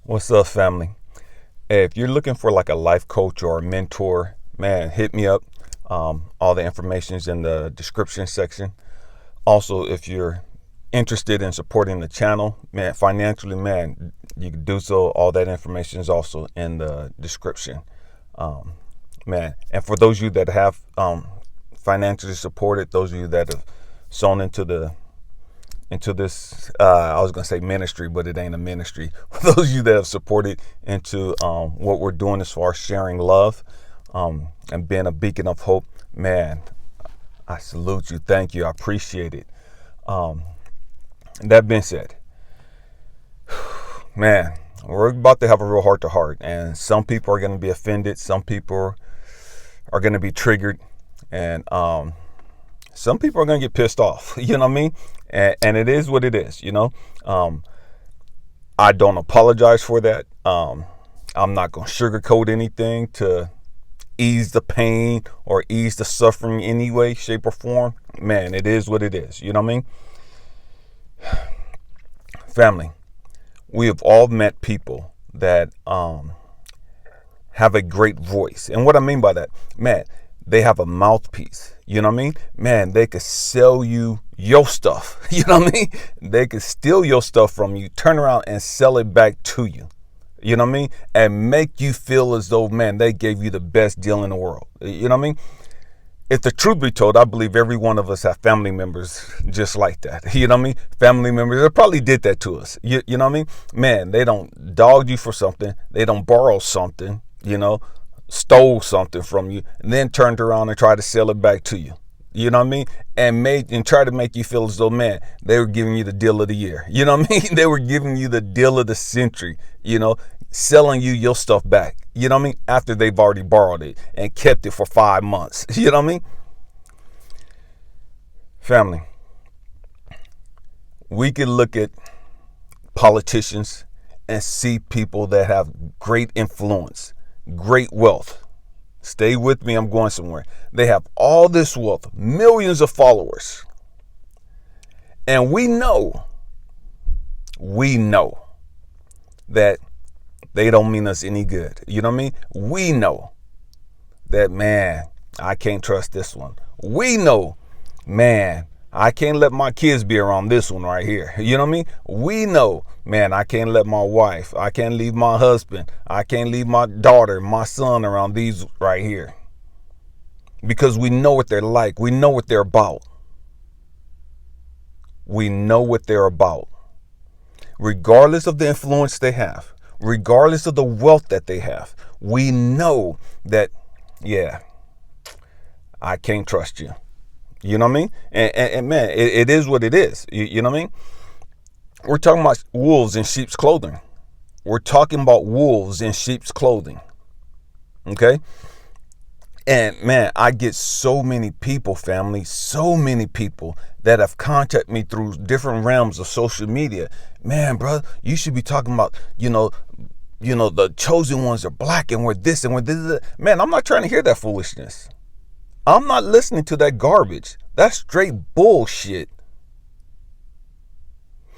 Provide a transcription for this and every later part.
What's up, family? Hey, if you're looking for like a life coach or a mentor, man, hit me up. All the information is in the description section. Also, if you're interested in supporting the channel, man, financially, man, you can do so. All that information is also in the description. Um, Man, and for those of you that have financially supported, those of you that have sown into this, I was going to say ministry, but it ain't a ministry. For those of you that have supported into what we're doing as far as sharing love and being a beacon of hope, man, I salute you. Thank you. I appreciate it. That being said, man, we're about to have a real heart to heart, and some people are going to be offended. Some people are going to be triggered, and some people are going to get pissed off. You know what I mean? And it is what it is. I don't apologize for that. I'm not going to sugarcoat anything to ease the pain or ease the suffering in any way, shape, or form. Man, it is what it is. You know what I mean? Family, we have all met people that have a great voice. And what I mean by that, man, they have a mouthpiece. You know what I mean? Man, they could sell you your stuff. You know what I mean? They could steal your stuff from you, turn around and sell it back to you. You know what I mean? And make you feel as though, man, they gave you the best deal in the world. You know what I mean? If the truth be told, I believe every one of us have family members just like that. You know what I mean? Family members that probably did that to us. You know what I mean? Man, they don't dog you for something. They don't borrow something, stole something from you, and then turned around and tried to sell it back to you. You know what I mean? And try to make you feel as though, man, they were giving you the deal of the year. You know what I mean? They were giving you the deal of the century, selling you your stuff back. You know what I mean? After they've already borrowed it and kept it for 5 months. You know what I mean? Family, we can look at politicians and see people that have great influence, great wealth. Stay with me, I'm going somewhere. They have all this wealth, millions of followers. And we know that they don't mean us any good. You know what I mean? We know that, man, I can't trust this one. We know, man, I can't let my kids be around this one right here. You know what I mean? We know, man, I can't let my wife, I can't leave my husband, I can't leave my daughter, my son around these right here. Because we know what they're like. We know what they're about. We know what they're about. Regardless of the influence they have, regardless of the wealth that they have, we know that, yeah, I can't trust you. You know what I mean? And man, it is what it is. You know what I mean? We're talking about wolves in sheep's clothing. We're talking about wolves in sheep's clothing. Okay? And man, I get so many people, family, so many people that have contacted me through different realms of social media. Man, bro, you should be talking about, the chosen ones are black and we're this and we're this. Man, I'm not trying to hear that foolishness. I'm not listening to that garbage. That's straight bullshit.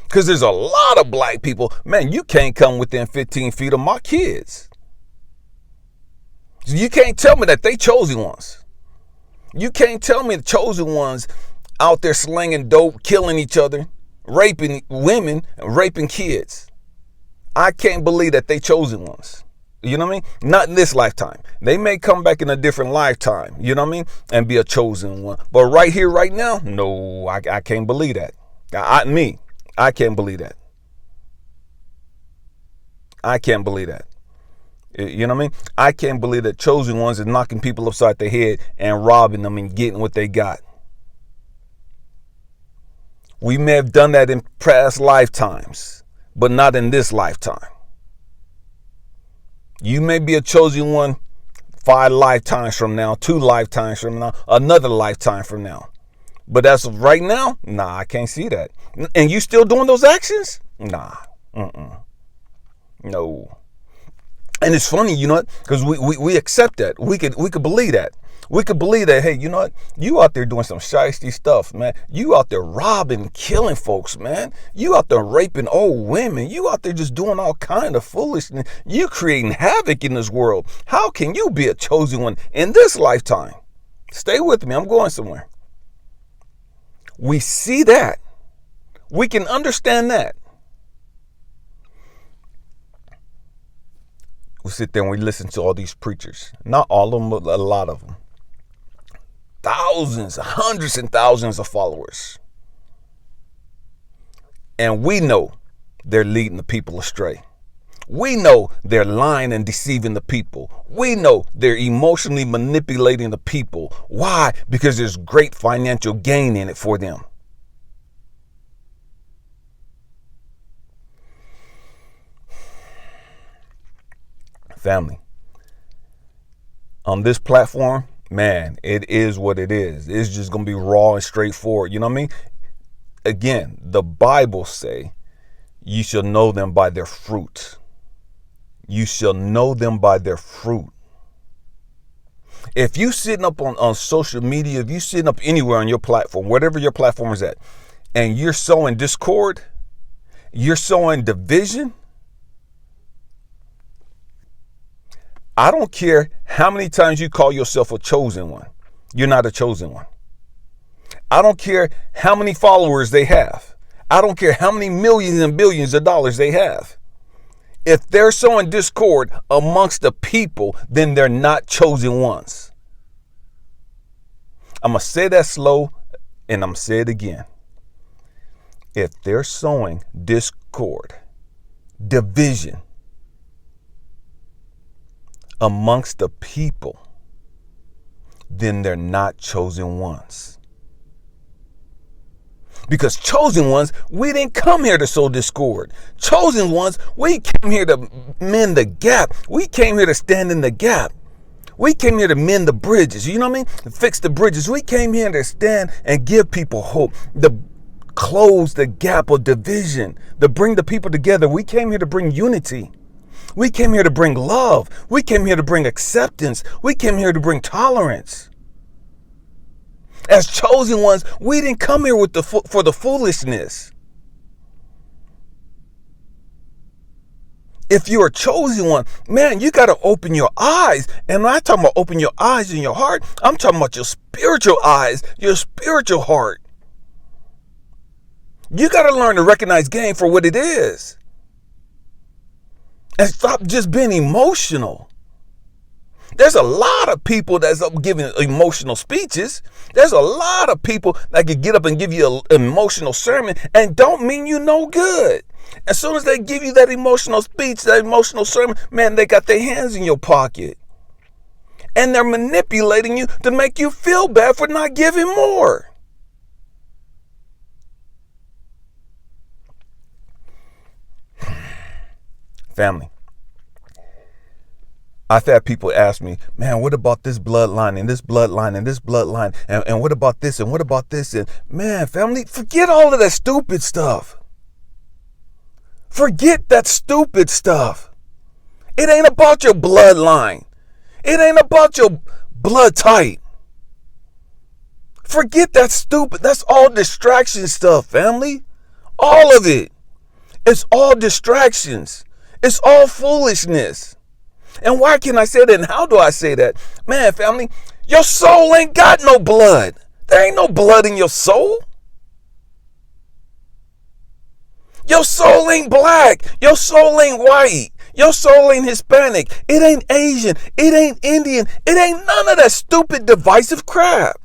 Because there's a lot of black people. Man, you can't come within 15 feet of my kids. You can't tell me that they chosen ones. You can't tell me the chosen ones out there slinging dope, killing each other, raping women, and raping kids. I can't believe that they chosen ones. You know what I mean? Not in this lifetime. They may come back in a different lifetime, you know what I mean? And be a chosen one. But right here, right now, no, I can't believe that. I can't believe that. I can't believe that. You know what I mean? I can't believe that chosen ones are knocking people upside their head and robbing them and getting what they got. We may have done that in past lifetimes, but not in this lifetime. You may be a chosen one 5 lifetimes from now, 2 lifetimes from now, another lifetime from now. But as of right now, nah, I can't see that. And you still doing those actions? Nah. No. And it's funny, you know what? Because we accept that. We could believe that. We could believe that, hey, you know what? You out there doing some shiesty stuff, man. You out there robbing, killing folks, man. You out there raping old women. You out there just doing all kind of foolishness. You creating havoc in this world. How can you be a chosen one in this lifetime? Stay with me. I'm going somewhere. We see that. We can understand that. We sit there and we listen to all these preachers. Not all of them, but a lot of them. Thousands, hundreds and thousands of followers. And we know they're leading the people astray. We know they're lying and deceiving the people. We know they're emotionally manipulating the people. Why? Because there's great financial gain in it for them. Family, on this platform, man, it is what it is. It's just going to be raw and straightforward. You know what I mean? Again, the Bible say, you shall know them by their fruit. You shall know them by their fruit. If you sitting up on social media, if you sitting up anywhere on your platform, whatever your platform is at, and you're sowing discord, you're sowing division, I don't care how many times you call yourself a chosen one. You're not a chosen one. I don't care how many followers they have. I don't care how many millions and billions of dollars they have. If they're sowing discord amongst the people, then they're not chosen ones. I'm going to say that slow and I'm going to say it again. If they're sowing discord, division, amongst the people, then they're not chosen ones. Because chosen ones, we didn't come here to sow discord. Chosen ones, we came here to mend the gap. We came here to stand in the gap. We came here to mend the bridges. You know what I mean? To fix the bridges. We came here to stand and give people hope. To close the gap of division. To bring the people together. We came here to bring unity. We came here to bring love. We came here to bring acceptance. We came here to bring tolerance. As chosen ones, we didn't come here for the foolishness. If you're a chosen one, man, you got to open your eyes. And when I talk about open your eyes in your heart, I'm talking about your spiritual eyes, your spiritual heart. You got to learn to recognize game for what it is. And stop just being emotional. There's a lot of people that's up giving emotional speeches. There's a lot of people that can get up and give you an emotional sermon and don't mean you no good. As soon as they give you that emotional speech, that emotional sermon, man, they got their hands in your pocket. And they're manipulating you to make you feel bad for not giving more. Family, I've had people ask me, man, what about this bloodline and this bloodline and this bloodline? And what about this and what about this? And man, family, forget all of that stupid stuff. Forget that stupid stuff. It ain't about your bloodline. It ain't about your blood type. Forget that stupid. That's all distraction stuff, family. All of it. It's all distractions. It's all foolishness. And why can I say that? And how do I say that? Man, family, your soul ain't got no blood. There ain't no blood in your soul. Your soul ain't black. Your soul ain't white. Your soul ain't Hispanic. It ain't Asian. It ain't Indian. It ain't none of that stupid divisive crap.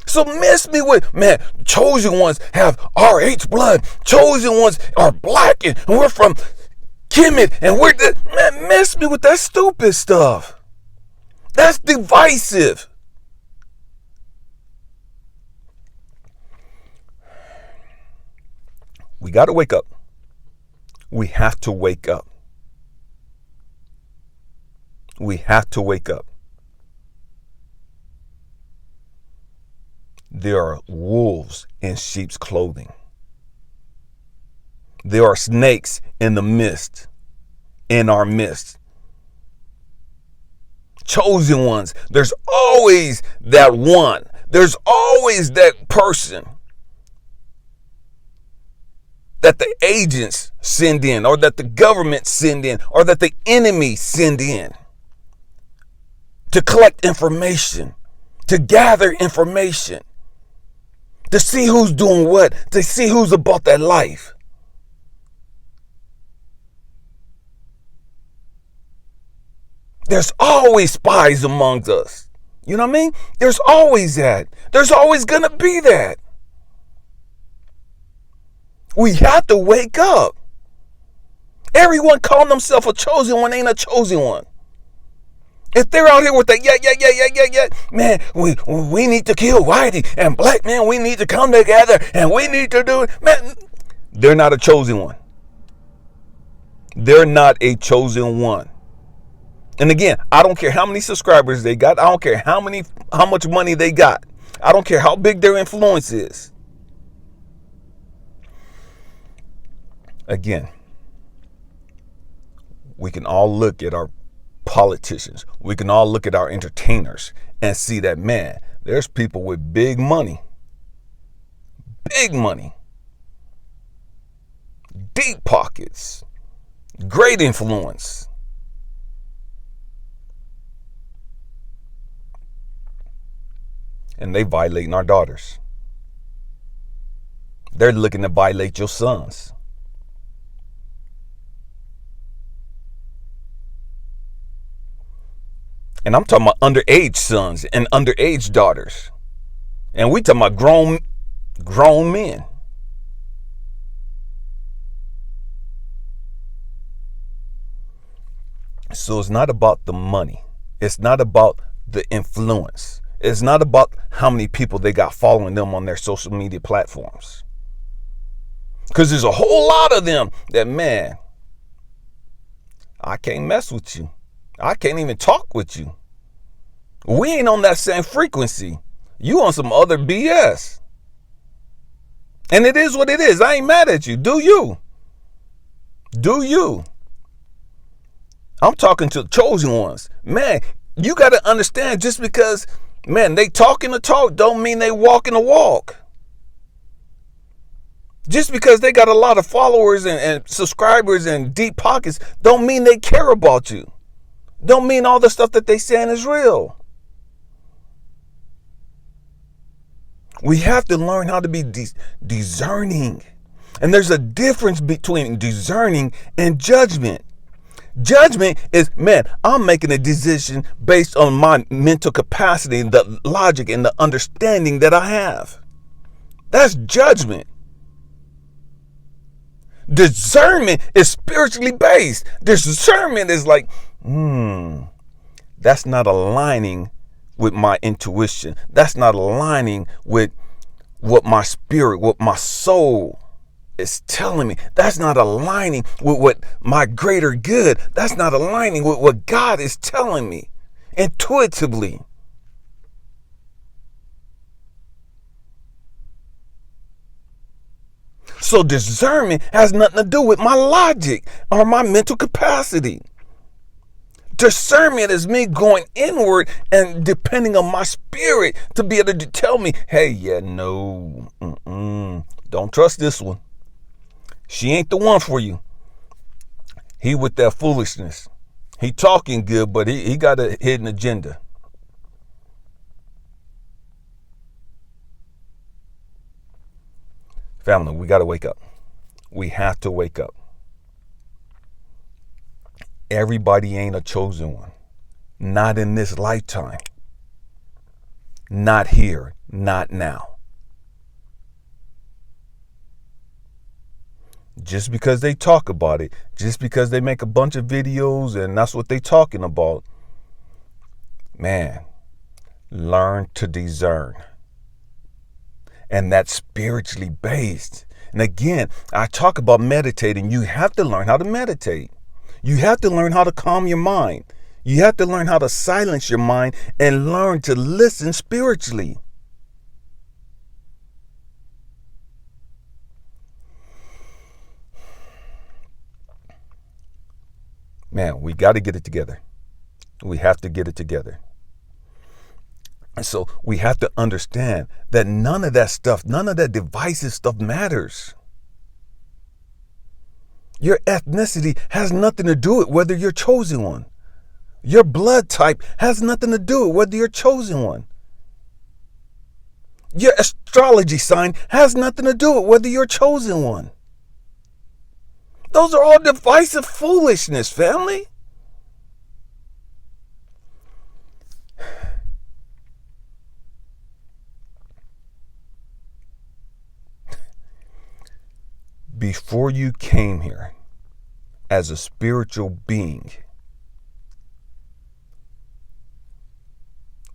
So miss me with, man, chosen ones have RH blood. Chosen ones are black and we're from Kemet and we're, man, miss me with that stupid stuff. That's divisive. We got to wake up. We have to wake up. We have to wake up. There are wolves in sheep's clothing. There are snakes in our midst. Chosen ones. There's always that one. There's always that person that the agents send in, or that the government send in, or that the enemy send in to collect information, to gather information, to see who's doing what, to see who's about that life. There's always spies amongst us. You know what I mean? There's always that. There's always going to be that. We have to wake up. Everyone calling themselves a chosen one ain't a chosen one. If they're out here with that, yeah, man, we need to kill whitey and black men, we need to come together and we need to do it. Man, they're not a chosen one. They're not a chosen one. And again, I don't care how many subscribers they got. I don't care how much money they got. I don't care how big their influence is. Again, we can all look at our politicians. We can all look at our entertainers and see that, man, there's people with big money, deep pockets, great influence. And they violating our daughters. They're looking to violate your sons. And I'm talking about underage sons and underage daughters. And we talking about grown men. So it's not about the money. It's not about the influence. It's not about how many people they got following them on their social media platforms. Because there's a whole lot of them that, man, I can't mess with you. I can't even talk with you. We ain't on that same frequency. You on some other BS. And it is what it is. I ain't mad at you. Do you? Do you? I'm talking to the chosen ones. Man, you got to understand, just because, man, they talking the talk don't mean they walking the walk. Just because they got a lot of followers and subscribers and deep pockets don't mean they care about you. Don't mean all the stuff that they saying is real. We have to learn how to be discerning. And there's a difference between discerning and judgment. Judgment is, man, I'm making a decision based on my mental capacity, the logic and the understanding that I have. That's judgment. Discernment is spiritually based. Discernment is like, that's not aligning with my intuition. That's not aligning with what my spirit, what my soul is telling me. That's not aligning with what my greater good. That's not aligning with what God is telling me intuitively. So discernment has nothing to do with my logic or my mental capacity. Discernment is me going inward and depending on my spirit to be able to tell me, hey, don't trust this one. She ain't the one for you. He with that foolishness. He talking good, but he got a hidden agenda. Family, we got to wake up. We have to wake up. Everybody ain't a chosen one. Not in this lifetime. Not here. Not now. Just because they talk about it, just because they make a bunch of videos and that's what they talking about, man, learn to discern. And that's spiritually based. And again, I talk about meditating. You have to learn how to meditate. You have to learn how to calm your mind. You have to learn how to silence your mind and learn to listen spiritually. Man, we got to get it together. We have to get it together. And so we have to understand that none of that stuff, none of that divisive stuff matters. Your ethnicity has nothing to do with whether you're chosen one. Your blood type has nothing to do with whether you're chosen one. Your astrology sign has nothing to do with whether you're chosen one. Those are all divisive foolishness, family. Before you came here as a spiritual being,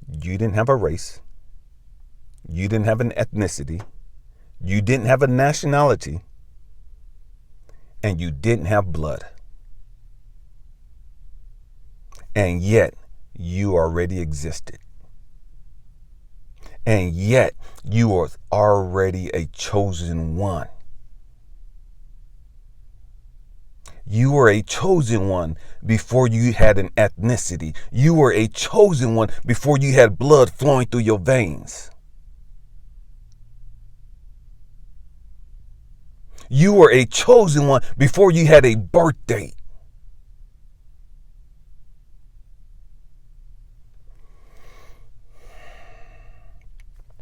you didn't have a race. You didn't have an ethnicity. You didn't have a nationality. And you didn't have blood. And yet, you already existed. And yet, you are already a chosen one. You were a chosen one before you had an ethnicity. You were a chosen one before you had blood flowing through your veins. You were a chosen one before you had a birth date.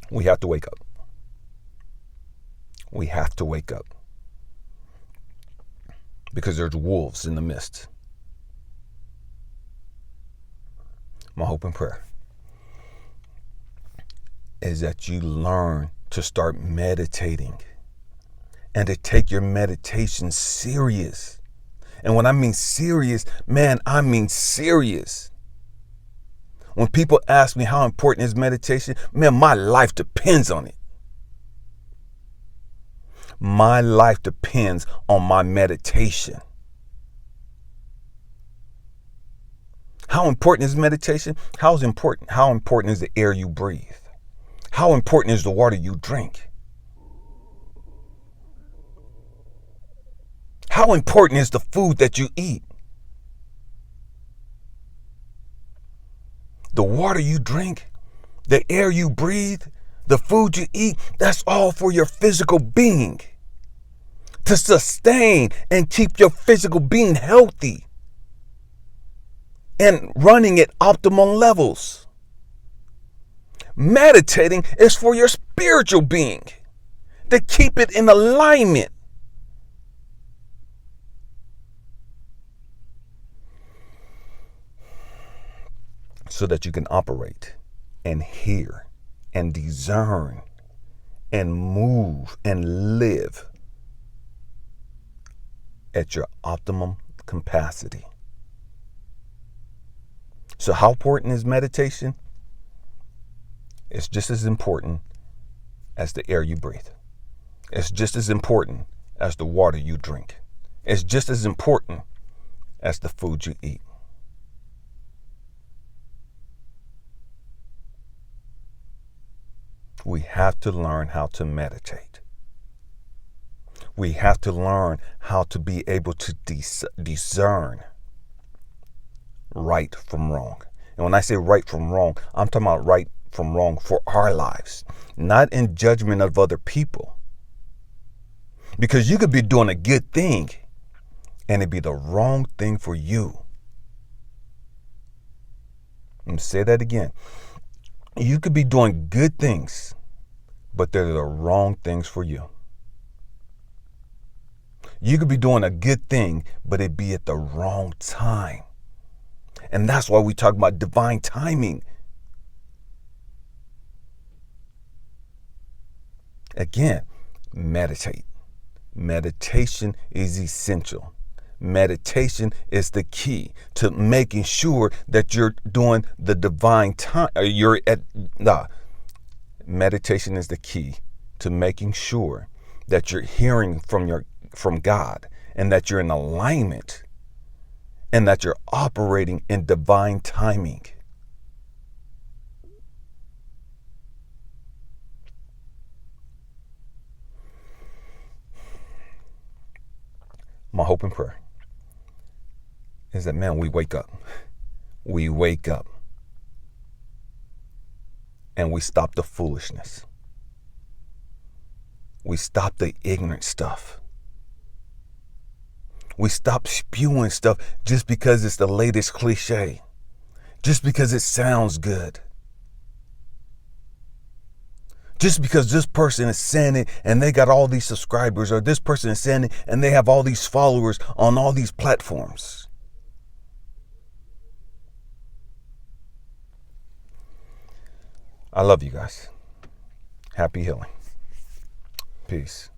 We have to wake up. We have to wake up. Because there's wolves in the midst. My hope and prayer is that you learn to start meditating and to take your meditation serious. And when I mean serious, man, I mean serious. When people ask me how important is meditation, man, my life depends on it. My life depends on my meditation. How important is meditation? How important is the air you breathe? How important is the water you drink? How important is the food that you eat? The water you drink, the air you breathe, the food you eat, that's all for your physical being. To sustain and keep your physical being healthy and running at optimal levels. Meditating is for your spiritual being, to keep it in alignment. So that you can operate and hear and discern and move and live at your optimum capacity. So how important is meditation? It's just as important as the air you breathe. It's just as important as the water you drink. It's just as important as the food you eat. We have to learn how to meditate. We have to learn how to be able to discern right from wrong. And when I say right from wrong, I'm talking about right from wrong for our lives, not in judgment of other people. Because you could be doing a good thing and it'd be the wrong thing for you. Let me say that again. You could be doing good things, but they're the wrong things for you. You could be doing a good thing, but it be at the wrong time. And that's why we talk about divine timing. Again, meditate. Meditation is essential. Meditation is the key to making sure that you're doing the divine time. Meditation is the key to making sure that you're hearing from God and that you're in alignment and that you're operating in divine timing. My hope and prayer is that, man, we wake up. We wake up. And we stop the foolishness. We stop the ignorant stuff. We stop spewing stuff just because it's the latest cliche. Just because it sounds good. Just because this person is saying it and they got all these subscribers, or this person is saying it and they have all these followers on all these platforms. I love you guys. Happy healing. Peace.